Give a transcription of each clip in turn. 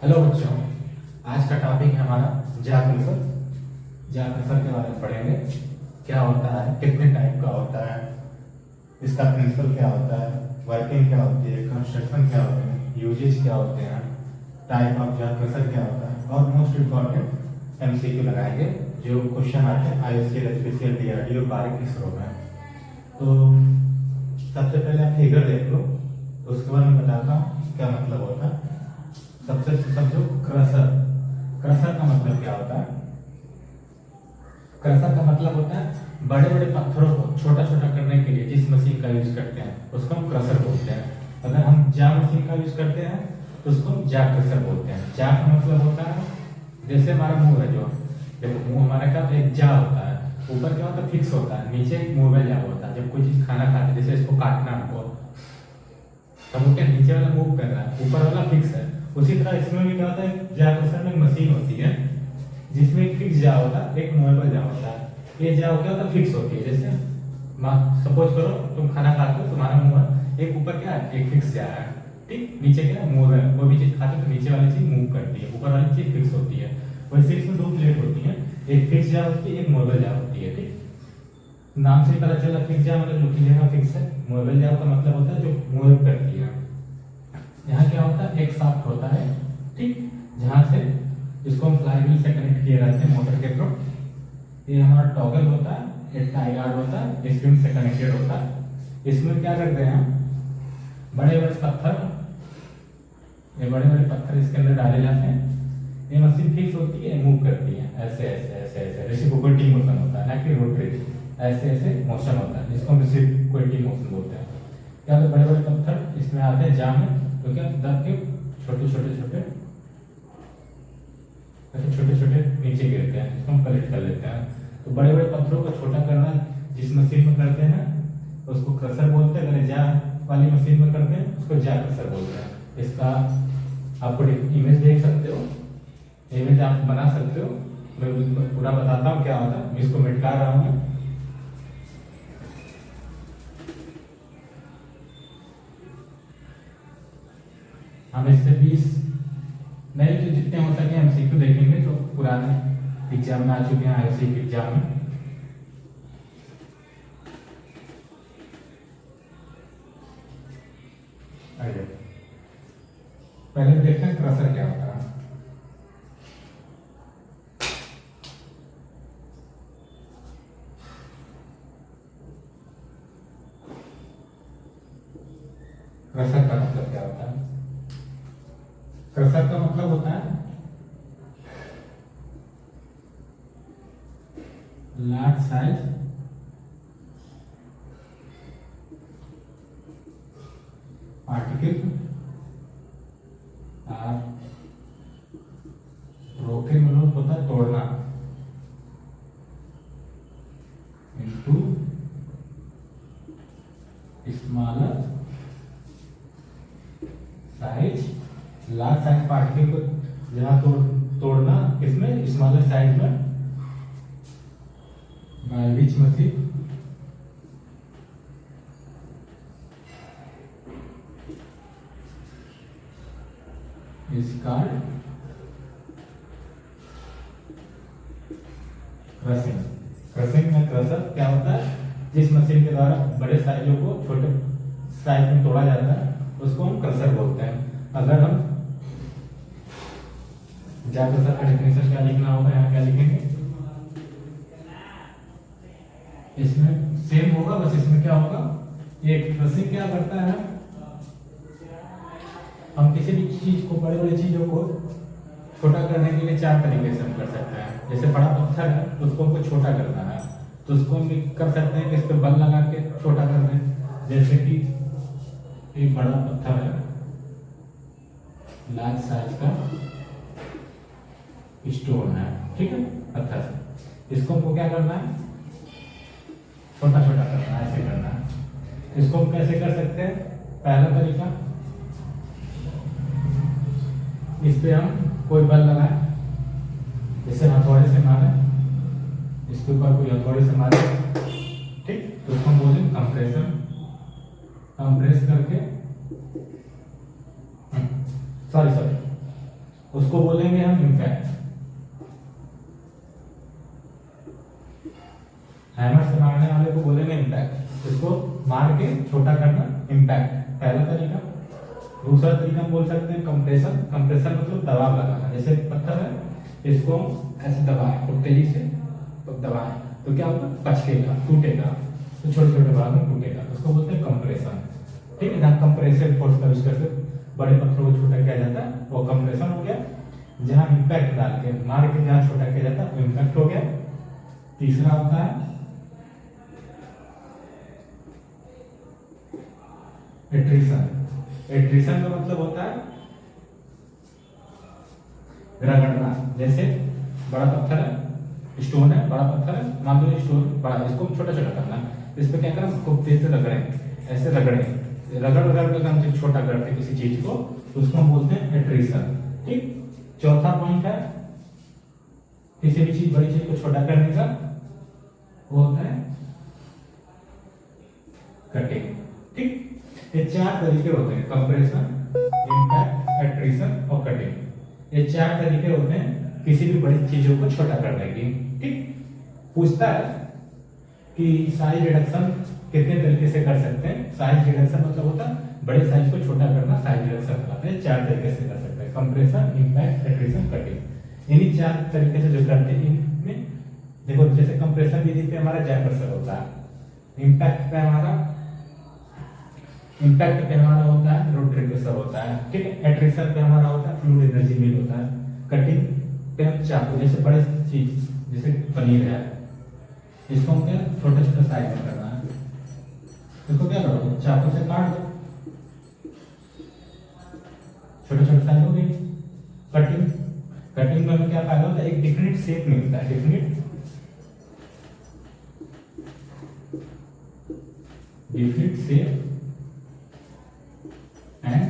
Hello बच्चों, आज का टॉपिक है हमारा जाकल्सर। जाकल्सर के बारे में पढ़ेंगे। क्या होता है, कितने टाइप का होता है, इसका प्रिंसिपल क्या होता है, वर्किंग क्या होती है, कंस्ट्रक्शन क्या होते हैं, यूजेज क्या होते हैं, टाइप ऑफ जाकल्सर क्या होता है और मोस्ट इम्पॉर्टेंट एमसीक्यू लगाएंगे जो क्वेश्चन आते हैं आईएससी, एचपीसीएल, डीआरडीओ, बारिक इसरो में। तो सबसे पहले आप फिगर देख लो, तो उसके बाद मैं बताता हूँ क्या मतलब होता है। सबसे समझो क्रशर। क्रशर का मतलब क्या होता है? क्रशर का मतलब होता है बड़े बड़े पत्थरों को छोटा छोटा करने के लिए जिस मशीन का यूज करते हैं उसको हम क्रशर बोलते हैं। अगर हम जा मशीन का यूज करते हैं तो उसको हम जा क्रशर बोलते हैं। जा का मतलब होता है जैसे हमारा मुंह है, जो देखो मुंह हमारा क्या होता है, एक जा होता है, ऊपर क्या होता है फिक्स होता है, नीचे एक मूवेबल जा होता है। जब कोई चीज खाना खाते हैं, जैसे इसको काटना हमको, तब वो क्या नीचे वाला मूव कर रहा है, ऊपर वाला फिक्स है। उसी तरह इसमें भी क्या होता है, जा क्रशर में मशीन होती है जिसमें एक फिक्स जा होता है, एक मूवेबल जा होता है। ये जा क्या होता है, फिक्स होती है। जैसे सपोज करो तुम खाना खाते हो, तुम्हारा मुंह है, एक ऊपर क्या है, एक फिक्स जा है, ठीक, नीचे क्या मूव है। कोई भी चीज खाते हो तो नीचे वाली चीज मूव करती है, ऊपर वाली चीज फिक्स होती है। वैसे इसमें दो प्लेट होती है, एक फिक्स जा होती है, एक मूवेबल जा होती है। ठीक, नाम से पता चला फिक्स जा मतलब जो की जगह फिक्स है, मूवेबल जा का मतलब होता है जो मूव करती है। यहाँ क्या होता है, एक शाफ्ट होता है, ठीक, जहाँ से जिसको हम फ्लाईव्हील से कनेक्ट किए रहते हैं मोटर के थ्रू। ये हमारा टॉगल होता है, एक टाई गार्ड होता है, स्प्रिंग से कनेक्टेड होता है। इसमें क्या करते हैं हम, बड़े बड़े पत्थर, ये बड़े बड़े पत्थर इसके अंदर डाले जाते हैं। ये मशीन फिक्स होती है, मूव करती है ऐसे ऐसे ऐसे ऐसे, रेसिप्रोकेटिंग मोशन होता है, ना कि रोटरी, ऐसे ऐसे मोशन होता है जिसको हम रेसिप्रोकेटिंग मोशन बोलते हैं। क्या होता है, बड़े बड़े पत्थर इसमें आते हैं जाम में, तो क्या दब के छोटे छोटे छोटे ऐसे छोटे छोटे नीचे गिरते हैं, जिसको हम कलेक्ट कर लेते हैं। तो बड़े बड़े पत्थरों को छोटा करना जिस मशीन में करते हैं उसको क्रशर बोलते हैं। अगर जा वाली मशीन में करते हैं उसको जा क्रशर बोलते हैं। इसका आपको इमेज देख सकते हो, इमेज आप बना सकते हो। मैं पूरा बताता हूँ क्या होता है, मैं इसको मिटा रहा हूँ। हम इससे 20 नहीं तो जितने हो सके एमसीक्यू देखेंगे जो पुराने एग्जाम में आ चुके हैं, आईएससी के एग्जाम में। पहले देखते हैं क्रशर क्या होता है। क्रशर का मतलब क्या होता है? क्रशर का मतलब होता है large size particle are broken, मतलब होता है तोड़ना, into smaller size. Large size particle को जहां तोड़ना किसमें, स्मॉलर साइज में, by which machine, is called crushing. Crushing में क्रशर क्या होता है, जिस मशीन के द्वारा बड़े साइजों को छोटे साइज में तोड़ा जाता है उसको हम क्रशर बोलते हैं। अगर हम जा क्रशर का डेफिनेशन क्या लिखना होगा, यहाँ क्या लिखेंगे, इसमें सेम होगा, बस इसमें क्या होगा, ये क्रशिंग क्या करता है, हम किसी भी चीज को, बड़े बड़े चीजों को छोटा करने के लिए चार तरीके से हम कर सकते हैं। जैसे बड़ा पत्थर है उसको हमको छोटा करना है तो उसको हम कर सकते हैं कि इस पे बल लगा के छोटा कर दें। जैसे कि एक बड़ा पत्थर है, लार्ज साइज का स्टोन है, ठीक है, पत्थर, इसको हमको क्या करना है, छोटा छोटा करना है, ऐसे करना है। इसको हम कैसे कर सकते हैं, पहला तरीका, इस पे हम कोई बल लगाए, जैसे हथौड़े से मारे, इसके ऊपर कोई हथौड़े से मारे, ठीक, तो उसको हम बोलें कंप्रेशन। कंप्रेस करके सॉरी उसको बोलेंगे हम इम्पैक्ट। हैमर से मारने वाले को बोलेंगे इम्पैक्ट, इसको मार के छोटा करना इम्पैक्ट, पहला तरीका। दूसरा तरीका हम बोल सकते हैं कंप्रेशन। कंप्रेशन मतलब दबाव लगाना, जैसे पत्थर है इसको ऐसे दबाएं खूब तेजी से, तो दबाएं तो क्या होगा, पचकेगा, टूटेगा, तो छोटे छोटे भाग में टूटेगा, उसको बोलते हैं कंप्रेशन। ठीक है ना, कंप्रेसिव फोर्स का यूज करके बड़े पत्थरों को छोटा किया जाता है, वो कंप्रेशन हो गया। जहां इम्पैक्ट डाल के मार के जहां छोटा किया जाता है वो इम्पैक्ट हो गया। तीसरा होता है एट्रिशन। एट्रिशन का मतलब होता है रगड़ना, जैसे बड़ा पत्थर है, स्टोन है, बड़ा पत्थर है, मान लो स्टोन बड़ा है, इसको छोटा छोटा करना है, इस पे क्या करना, खूब तेज से रगड़ें, ऐसे रगड़ें, रगड़ रगड़ कर हम जब छोटा करते हैं किसी चीज को, तो उसको हम बोलते हैं एट्रिशन। ठीक। चौथा पॉइंट है किसी भी चीज, बड़ी चीज को छोटा करने का, वो होता है कटिंग। ठीक। ये चार तरीके होते हैं, कंप्रेशन, इम्पैक्ट, एट्रिशन और कटिंग। ये चार तरीके होते हैं किसी भी बड़ी चीजों को छोटा करने की। ठीक। पूछता है कि साइज रिडक्शन कितने तरीके से कर सकते हैं। साइज रिडक्शन मतलब होता है बड़े साइज को छोटा करना, साइज रिडक्शन कहलाता है। चार तरीके से कर सकते हैं, कंप्रेशन, इम्पैक्ट, एट्रिशन, कटिंग। इन्हीं चार तरीके से जो करते हैं इनमें देखो, जैसे कंप्रेशन विधि पे हमारा जैकर्सर होता है, इम्पैक्ट पे हमारा होता है रोटरी प्रेशर होता है। ठीक है। एट्रिशन पे हमारा होता है फ्लूइड एनर्जी मिल होता है। कटिंग पे हम चाकू, जैसे बड़े चीज जैसे पनीर है, इसको हम क्या छोटे छोटे साइज में करना है, इसको क्या करो, चाकू से काट दो, छोटे छोटे साइज हो गई। कटिंग, कटिंग में हमें क्या फायदा होता है, एक डिफिनिट शेप मिलता है, definite shape and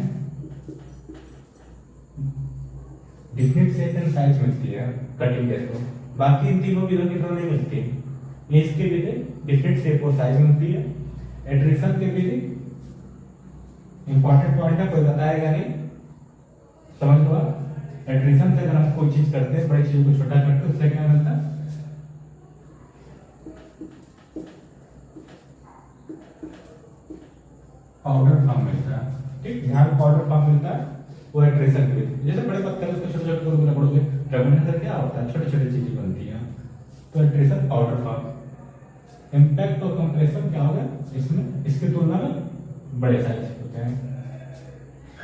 definite shape and size मिलती है कटिंग के थ्रू। बाकी इन तीनों विधों की तरह नहीं मिलती। इसके विधि डिफिनिट शेप और साइज मिलती है। एट्रिशन के विधि इंपॉर्टेंट पॉइंट है, कोई बताएगा नहीं, समझ लो आप। एट्रिशन से अगर हम कोई चीज करते हैं, बड़ी चीज को छोटा करते हैं, उससे क्या मिलता है, पाउडर फॉर्म मिलता है। ठीक। यहाँ पे पाउडर फॉर्म मिलता है, वो एट्रिशन के विधि। जैसे बड़े पत्थर उसको छोटे छोटे रगड़ोगे, रगड़ने से क्या होता है, छोटी छोटी चीजें बनती है, तो एट्रिशन पाउडर फॉर्म। इम्पैक्ट और कंप्रेशन क्या होगा, इसमें इसकी तुलना में बड़े साइज होते हैं।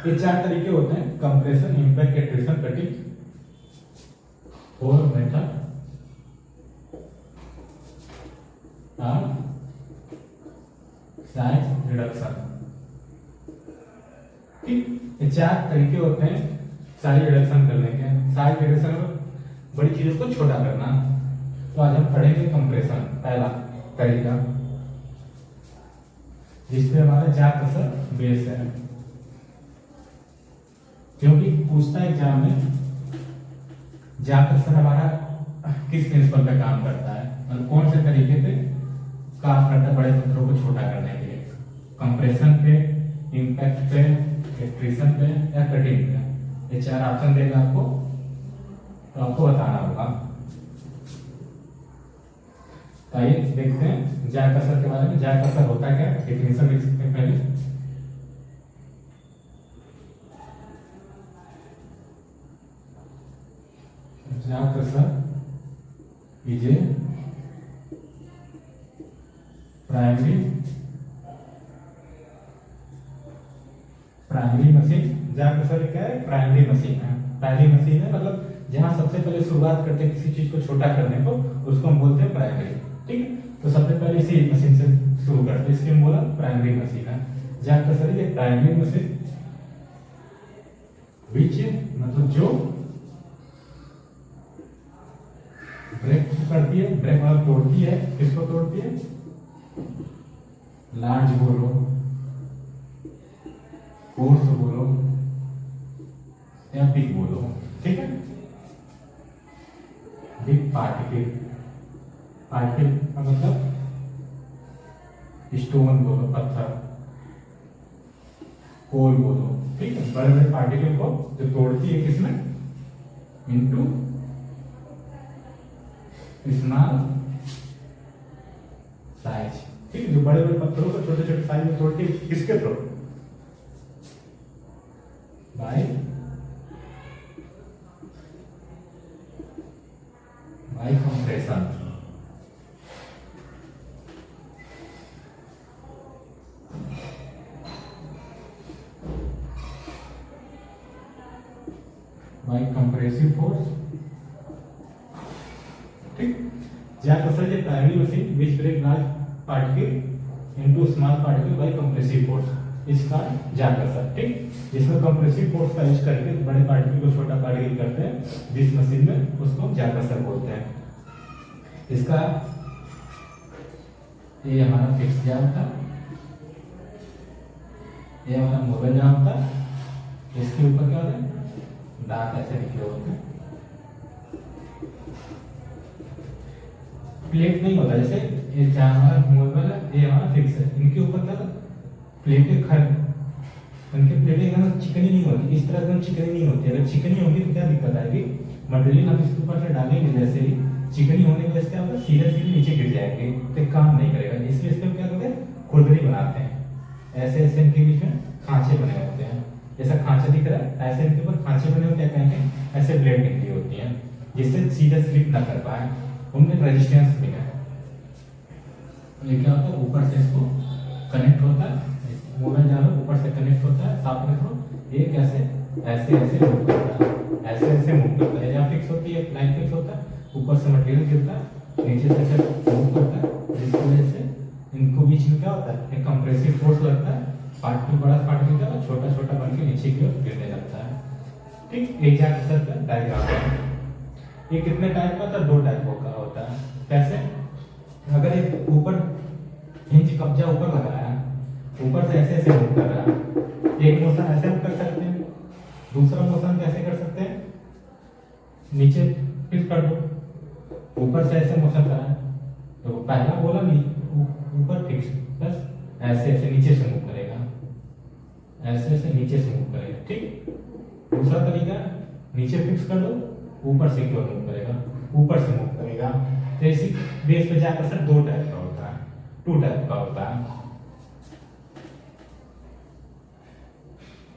ये चार तरीके होते हैं, compression, impact, attrition, cutting. Four method of size reduction. ठीक। ये चार तरीके होते हैं साइज रिडक्शन करने के। साइज रिडक्शन में बड़ी चीजों को छोटा करना। तो आज हम पढ़ेंगे कंप्रेशन, पहला तरीका, जिसपे हमारा जैकर्सर बेस है, क्योंकि पूछता है एग्जाम में जैकर्सर हमारा किस प्रिंसिपल पे काम करता है, मतलब कौन से तरीके पे काम करता है बड़े पत्थरों को छोटा करने के लिए, कंप्रेशन पे, इम्पैक्ट पे, एट्रिशन पे या कटिंग पे। ये चार ऑप्शन देगा आपको, तो आपको बताना होगा। तो आइए देखते हैं जैकर्सर के बारे में। जैकर्सर होता क्या है, डेफिनेशन लिख सकते हैं पहले। जैकर्सर इज ए प्राइमरी मशीन। जैकर्सर क्या है, प्राइमरी मशीन है। प्राइमरी मशीन है मतलब जहां सबसे पहले शुरुआत करते हैं किसी चीज को छोटा करने को, उसको हम बोलते हैं प्राइमरी। ठीक है। तो सबसे पहले इसी मशीन से शुरू करते हैं, इसलिए हम बोला प्राइमरी मशीन है। Jaw crusher is a primary machine which मतलब जो ब्रेक करती है, ब्रेक मतलब तोड़ती है, किसको तोड़ती है, लार्ज बोलो, कोर्स बोलो या बिग बोलो। ठीक है। बिग पार्टिकल, पार्टिकल का मतलब स्टोन बोलो, पत्थर, कोल बोलो। ठीक है। बड़े बड़े पार्टिकल को जो तोड़ती है किसमें, इंटू स्मॉल साइज। ठीक है, जो बड़े बड़े पत्थरों को छोटे छोटे साइज में तोड़ के किसके through, by compression. By compressive force. ठीक, jaw crusher is primary machine which break large particle into small particle by compressive force is called jaw crusher. ठीक, जिसमें कंप्रेसिव फोर्स का यूज करके बड़े पार्टिकल को छोटा पार्टिकल करते हैं जिस मशीन में, उसको जैक क्रशर बोलते हैं। इसका ये हमारा फिक्स जाम था, ये हमारा मोबाइल जाम था, इसके ऊपर क्या होता है, दांत ऐसे निकले होते हैं, प्लेट नहीं होता। जैसे ये जहाँ हमारा मोबाइल है, ये हमारा फिक्स है, इनके ऊपर क्या प्लेटें उनके प्लेटें एकदम चिकनी नहीं होती, इस तरह एकदम चिकनी नहीं होती। अगर चिकनी होगी तो क्या दिक्कत आएगी, मटेरियल हम इसके ऊपर से डालेंगे, जैसे ही चिकनी होने की वजह से क्या होगा, सीधे सीधे नीचे गिर जाएंगे तो काम नहीं करेगा। इसलिए इसमें क्या करते हैं, खुरदरी बनाते हैं, ऐसे ऐसे इनके बीच में खांचे बने होते हैं, जैसा खांचा दिख रहा है ऐसे इनके ऊपर खांचे बने होते हैं, कहेंगे ऐसे ब्लेड निकली होती हैं जिससे सीधे स्लिप ना कर पाए, उनमें रेजिस्टेंस मिले। ये क्या होता है, ऊपर से इसको कनेक्ट होता है, मोबाइल जहाँ ऊपर से कनेक्ट होता है, साथ में थ्रू ये कैसे ऐसे ऐसे मूव करता है, ऐसे ऐसे मूव करता है, या फिक्स होती है, लाइन फिक्स होता है, ऊपर से मटेरियल गिरता है, नीचे से ऐसे मूव करता है, जिसकी वजह से इनको बीच में क्या होता है, एक कंप्रेसिव फोर्स लगता है, पार्टिकल बड़ा पार्टिकल क्या छोटा छोटा बन के नीचे की ओर गिरने लगता है। ठीक, एक जैक क्रशर का डायग्राम है। ये कितने टाइप का होता है, दो टाइप का होता है। कैसे, अगर एक ऊपर हिंज कब्जा ऊपर लगाया, ऊपर से ऐसे ऐसे मूव कर रहा है, एक मोशन ऐसे हम कर सकते हैं, दूसरा मोशन कैसे कर सकते हैं, नीचे फिक्स कर दो, ऊपर से ऐसे मोशन कर रहा है तो पहला बोला नहीं, ऊपर फिक्स बस ऐसे ऐसे नीचे से मूव करेगा, ऐसे ऐसे नीचे से मूव करेगा। ठीक, दूसरा तरीका नीचे फिक्स कर दो, ऊपर से क्यों मूव करेगा, ऊपर से मूव करेगा। तो इसी बेस पे जाकर सर दो टाइप का होता है, टू टाइप का होता है।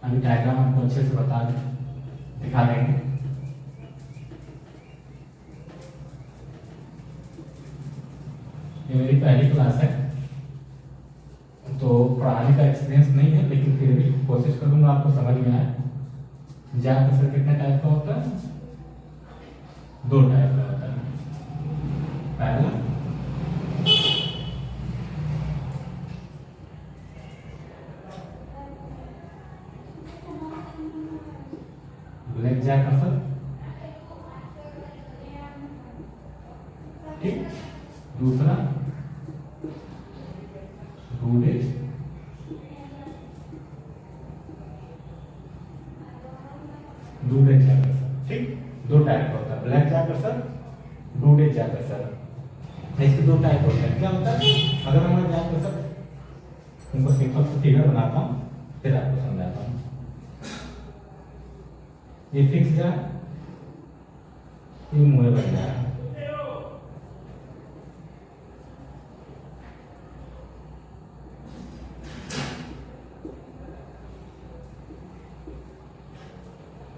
अभी डायग्राम आपको अच्छे से दिखा देंगे। ये मेरी पहली क्लास है तो पढ़ाने का एक्सपीरियंस नहीं है, लेकिन फिर भी कोशिश करूंगा आपको समझ में आए। जैक क्रशर कितने टाइप का होता है, दो टाइप का होता है। पहला ब्लैक जैक क्रशर, ठीक, दूसरा रूडेज जैक क्रशर। ठीक, दो टाइप का होता है, Blake jaw crusher, Dodge jaw crusher. इसके दो टाइप होते हैं। क्या होता है, अगर हमारा जैक क्रशर, उनको सिंपल सा फिगर बनाता हूँ फिर आपको समझाता हूँ। ये फिक्स जाए, ये मुँह बन जाए,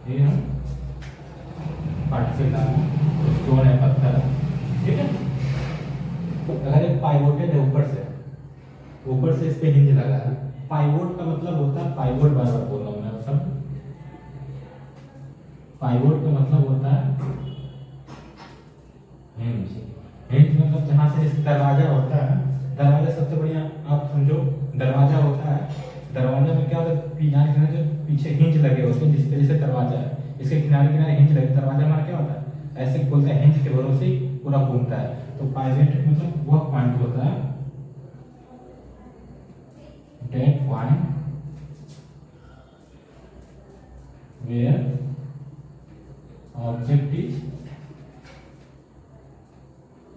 ये हम पार्टिकल स्टोन है, पत्थर, ठीक है। अगर एक पाइवोटेड है, ऊपर से इस पे हिंज लगा है। पाइवोट का मतलब होता है, पाइवोट बार बार बोल रहा हूँ मैं सब, पाइवोट का मतलब होता है हिंज। हिंज मतलब जहां से दरवाजा होता है, दरवाजा सबसे बढ़िया आप समझो, दरवाजा होता है, दरवाजा में क्या होता है, किनारे जो पीछे हिंज लगे होते हैं, जिस तरह से दरवाजा है, इसके किनारे किनारे हिंज लगे, दरवाजा हमारा क्या होता है, ऐसे बोलते हैं, हिंज के भरोसे ही पूरा घूमता है। तो पाइवोट मतलब वह पॉइंट होता है, that point where object is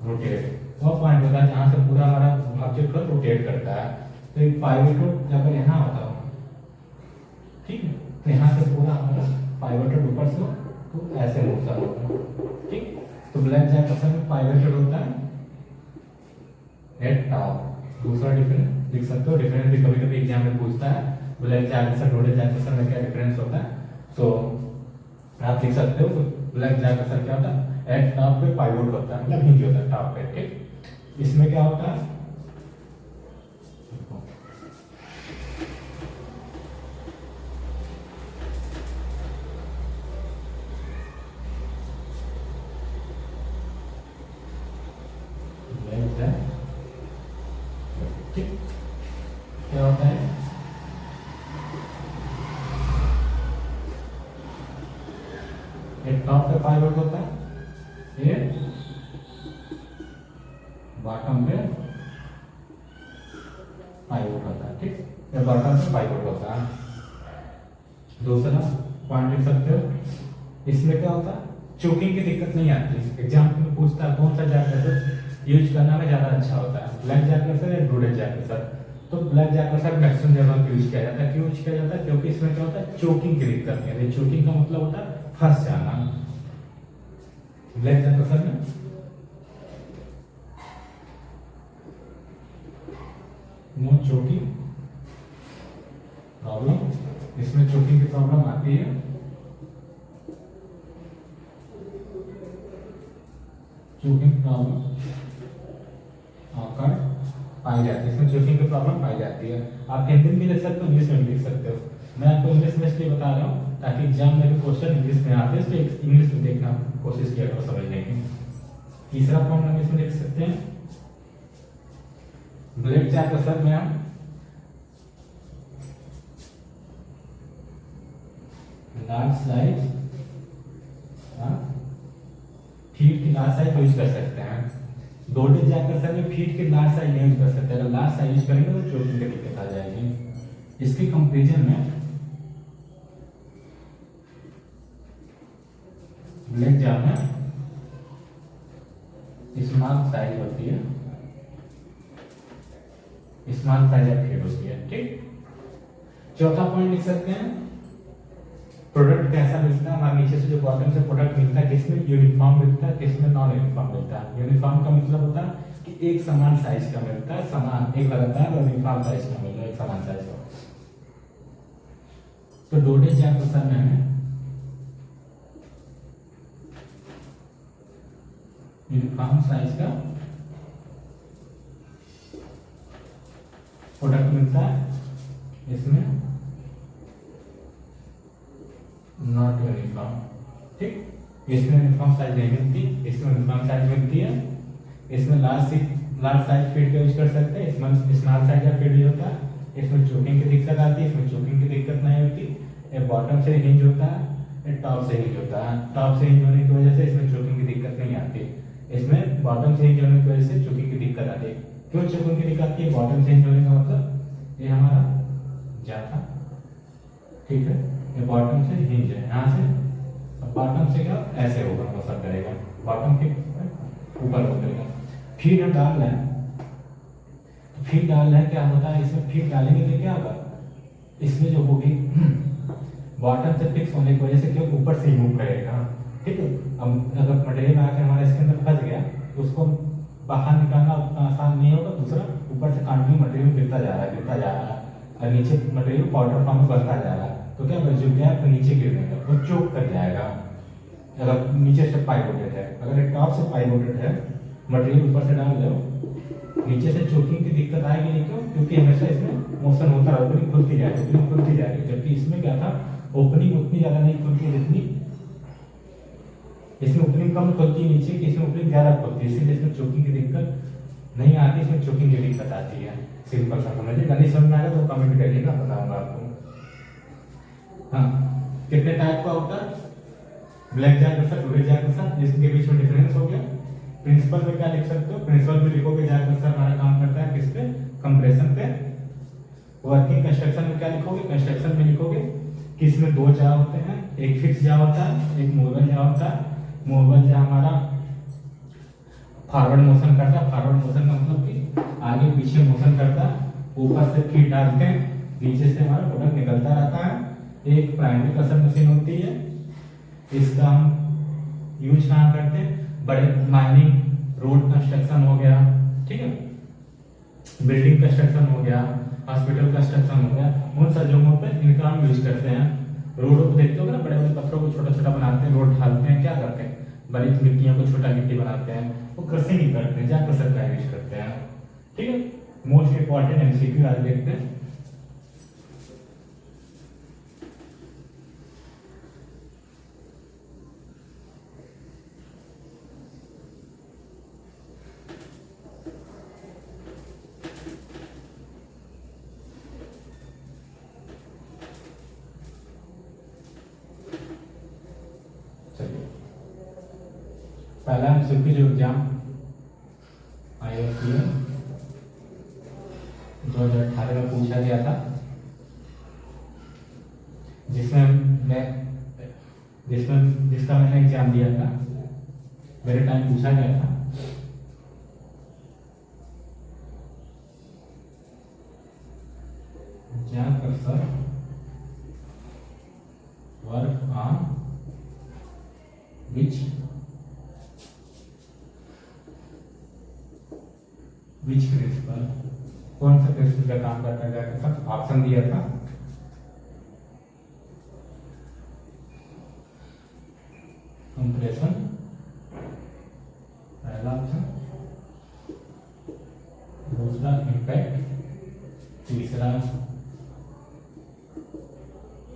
rotate, वो पॉइंट होता है जहां से पूरा हमारा ऑब्जेक्ट को रोटेट करता है। तो एक पाइवोट अगर यहाँ होता हो, ठीक है, तो यहाँ से पूरा हमारा पाइवोट ऊपर से तो ऐसे मोशन होता है, ठीक। तो ब्लैक जैक कर्सर में पाइवोटेड होता है एट टॉप। दूसरा डिफरेंस लिख सकते हो, डिफरेंस भी कभी कभी एग्जाम में पूछता है, ब्लैक जैक कर्सर रोडेड जैक कर्सर में क्या डिफरेंस होता है, तो आप लिख सकते हो। तो ब्लैक जैक कर्सर क्या होता है, एट टॉप पे पाइवोट होता है, मतलब हिंज होता है टॉप पे, ठीक। इसमें क्या होता है, ठीक, क्या होता है, एक टॉप पे पाइवोट होता है, ये बॉटम पे पाइवोट होता है, ठीक। ये बॉटम पे पाइवोट होता है। दूसरा पॉइंट लिख सकते हो, इसमें क्या होता है, चोकिंग की दिक्कत नहीं आती। एग्जाम में पूछता है कौन सा जैक कर्सर यूज करना में ज्यादा अच्छा होता है, ब्लैक जैक कर्सर या रोडेड जैक कर्सर। तो ब्लैक जैक कर्सर मैक्सिमम जगह यूज किया जाता है। क्यों यूज किया जाता है, क्योंकि इसमें क्या होता है, चोकिंग की दिक्कत नहीं आती। चोकिंग का मतलब होता है फंस जाना। ब्लैक जैक कर्सर में नो चोकिंग प्रॉब्लम, इसमें चोकिंग की प्रॉब्लम आती है, चोकिंग प्रॉब्लम आकर पाई जाती है, इसमें चोकिंग की प्रॉब्लम पाई जाती है। आप हिंदी में भी लिख सकते हो, इंग्लिश में भी लिख सकते हो। मैं आपको इंग्लिश में इसलिए बता रहा हूँ ताकि एग्जाम में भी क्वेश्चन इंग्लिश में आते हैं, इसलिए इंग्लिश में देखना कोशिश किया करो समझने की। तीसरा पॉइंट हम इसमें लिख सकते हैं, ब्लैक जैक कर्सर में हम लार्ज साइज फीट की लार्ज साइज यूज कर सकते हैं। रोडेड जैक कर्सर में फीट की लार्ज साइज नहीं यूज कर सकते। अगर लार्ज साइज यूज करेंगे तो चोकिंग की दिक्कत आ जाएगी। इसके कंपेरिजन में ब्लैक जैक में स्मॉल साइज होती है, स्मॉल साइज ऑफ फीट होती है, ठीक। चौथा पॉइंट लिख सकते हैं, प्रोडक्ट कैसा मिलता है, हमारे नीचे से जो बॉटम से प्रोडक्ट मिलता है किसमें यूनिफॉर्म मिलता है, किसमें नॉन यूनिफॉर्म मिलता है। यूनिफॉर्म का मतलब होता है कि एक समान साइज का मिलता है, समान एक लगातार और यूनिफॉर्म साइज का मिलता है, एक समान साइज का। तो रोडेड जैक कर्सर में हमें यूनिफॉर्म साइज का प्रोडक्ट मिलता है, इसमें नॉट यूनिफॉर्म, ठीक। इसमें यूनिफॉर्म साइज नहीं मिलती, इसमें यूनिफॉर्म साइज मिलती है। इसमें लार्ज साइज फीट का यूज कर सकते हैं, इसमें स्मॉल साइज का फीट होता है। इसमें चोकिंग की दिक्कत आती है, इसमें चोकिंग की दिक्कत नहीं होती। ये बॉटम से हिंज होता है, ये टॉप से हिंज होता है। टॉप से हिंज होने की वजह से इसमें चोकिंग की दिक्कत नहीं आती, इसमें बॉटम से हिंज होने की वजह से चोकिंग की दिक्कत आती है। क्यों चोकिंग की दिक्कत आती है, बॉटम से हिंज होने का मतलब ये हमारा जाता, ठीक है, ये बॉटम से हिंज है यहाँ से, अब बॉटम से क्या ऐसे होगा, मसर करेगा, बॉटम के ऊपर उतरेगा। फीड हम डाल रहे हैं, फीड डाल रहे हैं, क्या होता है इसमें फीड डालेंगे तो क्या होगा, इसमें जो होगी बॉटम से फिक्स होने की वजह से क्यों ऊपर से ही मूव करेगा, ठीक है। अब अगर मटेरियल आके हमारे इसके अंदर फंस गया तो उसको बाहर निकालना उतना आसान नहीं होगा। दूसरा ऊपर से कंटिन्यू मटेरियल गिरता जा रहा है, गिरता जा रहा है, और नीचे मटेरियल पाउडर फॉर्म में बनता जा रहा है, तो क्या जो गैप तो नीचे गिरने का वो चोक कर जाएगा। अगर नीचे से पाइवोटेड है, अगर टॉप से पाइवोटेड है, मटेरियल ऊपर से डाल दो, नीचे से चोकिंग की दिक्कत आएगी नहीं, क्यों, क्योंकि हमेशा इसमें मोशन होता है, ओपनिंग खुलती जाएगी, ओपनिंग खुलती जाएगी। जबकि इसमें क्या था, ओपनिंग उतनी ज्यादा नहीं खुलती जितनी इसमें ओपनिंग कम खुलती है नीचे की, इसमें ओपनिंग ज्यादा खुलती है, इसीलिए इसमें चोकिंग की दिक्कत नहीं आती, इसमें चोकिंग की दिक्कत आती है। सिंपल सा समझिए, गणित समझ में आएगा तो कमेंट करिएगा, बताऊंगा आपको। हाँ, कितने टाइप का होता है, ब्लैक जैक कर्सर, रोडेड जैक कर्सर, जिसके बीच में डिफरेंस हो गया। प्रिंसिपल में क्या लिख सकते हो, प्रिंसिपल में लिखोगे जैक कर्सर हमारा काम करता है किस पे, कंप्रेशन पे। वर्किंग कंस्ट्रक्शन में क्या लिखोगे, कंस्ट्रक्शन में लिखोगे कि इसमें दो जा होते हैं, एक फिक्स जा होता है, एक मूवेबल जा होता है। मूवेबल जा हमारा फॉरवर्ड मोशन करता है, फॉरवर्ड मोशन का मतलब कि आगे पीछे मोशन करता है, ऊपर से फीड डालते हैं, नीचे से हमारा प्रोडक्ट निकलता रहता है। एक प्राइमरी कर्सर मशीन होती है, इसका हम यूज कहाँ करते हैं, बड़े माइनिंग, रोड कंस्ट्रक्शन हो गया, ठीक है, बिल्डिंग कंस्ट्रक्शन हो गया, हॉस्पिटल कंस्ट्रक्शन हो गया, उन सब जगहों पे इनका हम यूज करते हैं। रोडों को देखते हो ना, बड़े बड़े पत्थरों को छोटा छोटा बनाते हैं, रोड ढालते हैं, क्या करते हैं, बड़ी गिट्टियों को छोटा गिट्टी बनाते हैं, वो क्रशिंग ही करते हैं, जहाँ क्रशर का यूज करते हैं, ठीक है। मोस्ट इंपॉर्टेंट एमसीक्यू आज देखते हैं। पहला एमसीक्यू जो एग्जाम IISc 2018 में पूछा गया था, जिसका मैंने एग्जाम दिया था, मेरे टाइम पूछा गया था। जहाँ cursor work on which principle, कौन सा प्रिंसिपल का काम करता है, सब ऑप्शन दिया था। कंप्रेशन पहला ऑप्शन, दूसरा इम्पैक्ट, तीसरा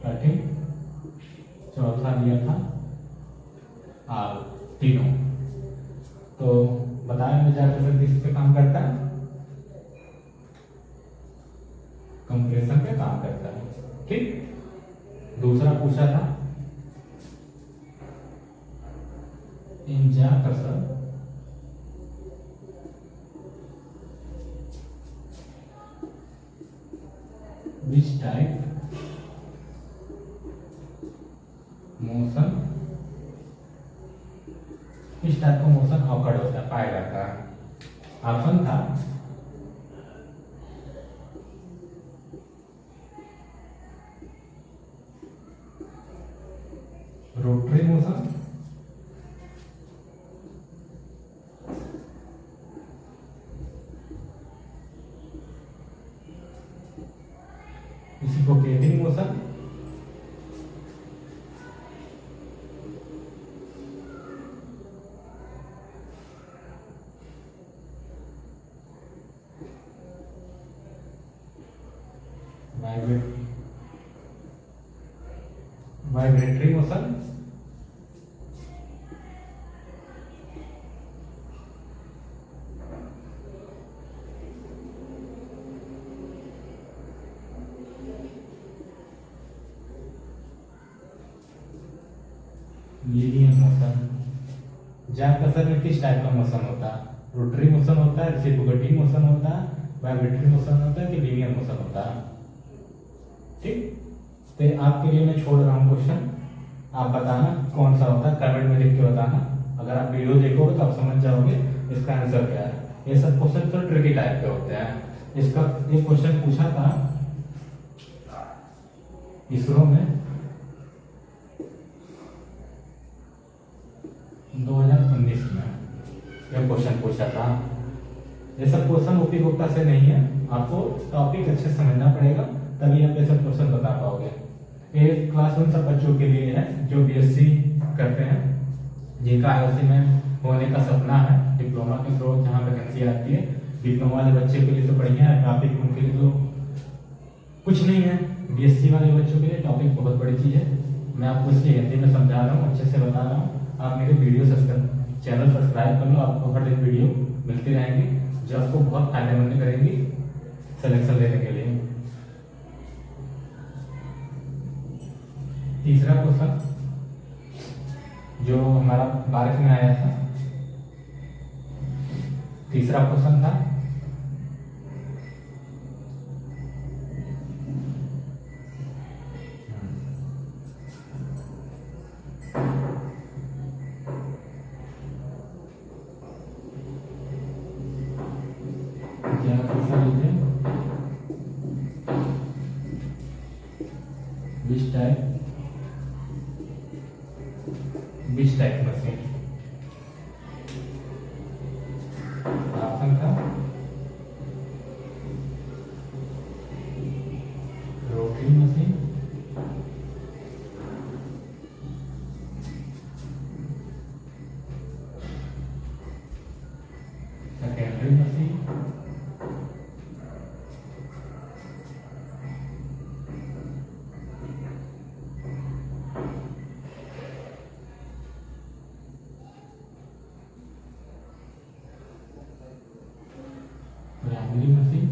कटिंग, चौथा दिया था आग, तीनों। तो बताया मैं जाकर किस पे काम करता है, कंप्रेशन पे काम करता है, ठीक। दूसरा पूछा था in jaw crusher which type motion, इस टाइप का मोशन ऑकर्ड होता है, पाया जाता है। ऑप्शन था rotary motion, reciprocating motion, vibratory motion, linear motion. Jaw crusher में किस टाइप का मोशन होता है, रोटरी मोशन होता है, रेसिप्रोकेटिंग मोशन होता है, वाइब्रेटरी मोशन होता है कि लीनियर मोशन होता है, ठीक। तो आपके लिए मैं छोड़ रहा हूँ क्वेश्चन, आप बताना कौन सा होता है, कमेंट में लिख के बताना। अगर आप वीडियो देखोगे तो आप समझ जाओगे इसका आंसर क्या है। ये सब क्वेश्चन तो ट्रिकी टाइप के होते हैं। इसका एक क्वेश्चन पूछा था इसरो में 2019 में, यह क्वेश्चन पूछा था। ये सब क्वेश्चन ओपी गुप्ता से नहीं है, आपको टॉपिक अच्छे से समझना पड़ेगा, तभी आप ये सब क्वेश्चन बता पाओगे। ये क्लास उन सब बच्चों के लिए है जो बीएससी करते हैं, जिनका IISc में होने का सपना है, डिप्लोमा के थ्रू जहाँ वैकेंसी आती है। डिप्लोमा वाले बच्चे के लिए तो बढ़िया है टॉपिक, उनके लिए तो कुछ नहीं है। बीएससी वाले बच्चों के लिए टॉपिक बहुत बड़ी चीज़ है। मैं आपको इसकी हिंदी में समझा रहा हूँ, अच्छे से बता रहा हूँ। आप मेरे वीडियो चैनल सब्सक्राइब कर लो, आपको हर दिन वीडियो मिलती रहेंगी जो आपको बहुत फायदेमंद करेंगी सिलेक्शन लेने के लिए। तीसरा क्वेश्चन जो हमारा 12 में आया था, तीसरा क्वेश्चन था which type which type machine? Option था rotary machine, secondary machine, primary machine.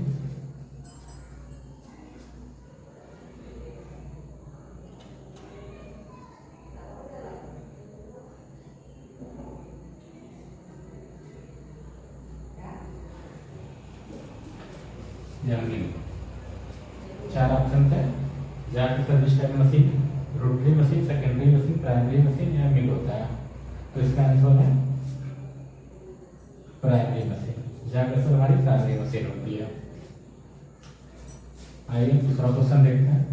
चार ऑप्शन थे, जाकर service type machine, rotary machine, secondary machine, primary machine या मिल होता है। तो इसका आंसर है प्राइमरी मशीन। जाकर सब हमारी प्राइमरी मशीन होती है। आइए दूसरा क्वेश्चन देखते हैं।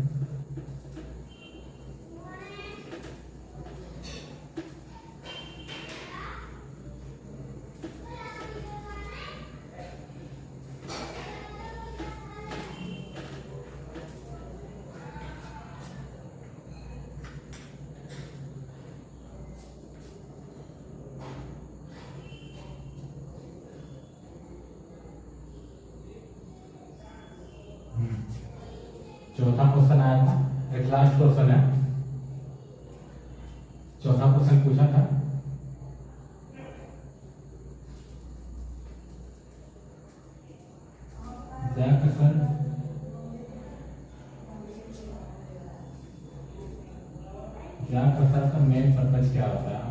चौथा क्वेश्चन आया था, एक लास्ट क्वेश्चन है। चौथा क्वेश्चन पूछा था जैकसन का मेन पर्पज क्या होता है?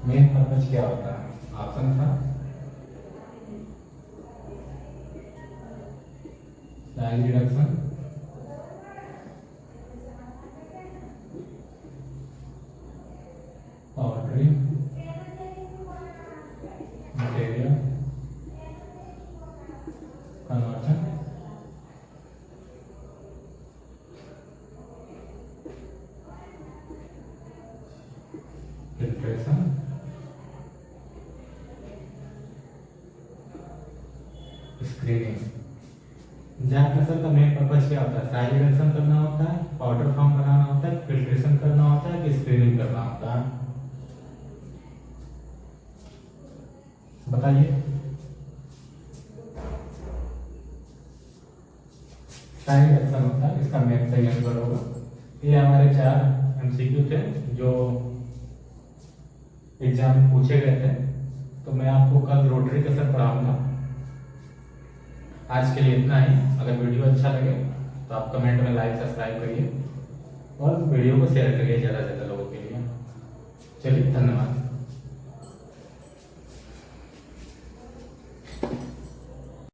मेन पर्पज क्या होता है? ऑप्शन था size reduction, powdery, material conversion, filtration, screening. Jackson का मेन पर्पज क्या होता है? साइज रिडक्शन करना होता है, पाउडर फॉर्म बनाना होता है, फिल्ट्रेशन करना होता है कि स्क्रीनिंग करना होता है? बताइए। साइज रिडक्शन होता है, इसका मेन सही आंसर होगा। ये हमारे 4 एमसीक्यू थे जो एग्जाम में पूछे गए थे। तो मैं आपको कल रोटरी कसर पढ़ाऊंगा। आज के लिए इतना ही। अगर वीडियो अच्छा लगे तो आप कमेंट में लाइक सब्सक्राइब करिए और वीडियो को शेयर करिए ज़्यादा से ज़्यादा लोगों के लिए। चलिए, धन्यवाद।